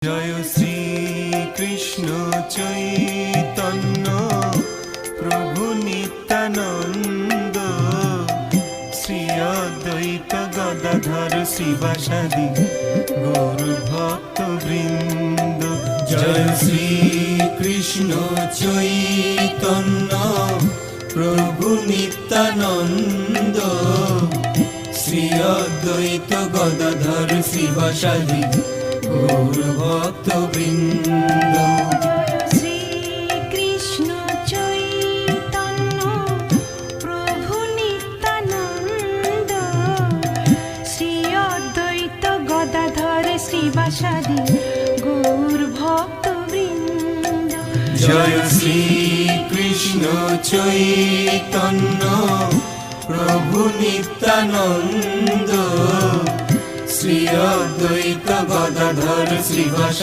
জয় শ্রী কৃষ্ণ চৈতন্য প্রভু নিত্যানন্দ, শ্রী অদ্বৈত গদাধর শিবাসাদি গৌর ভক্ত বৃন্দ। জয় শ্রী কৃষ্ণ চৈতন্য প্রভু নিত্যানন্দ, শ্রী অদ্বৈত গদাধর শিবাসাদি গৌর ভক্ত বৃন্দ। শ্রী কৃষ্ণ চৈতন্য প্রভু নিত্যানন্দ, শ্রী অদ্বৈত গদাধর শ্রীবাসাদি গৌর ভক্ত বৃন্দ। জয় শ্রী কৃষ্ণ চৈতন্য প্রভু নিত্যানন্দ, শ্রী অদ্বৈত গদাধর শ্রীবাসাদি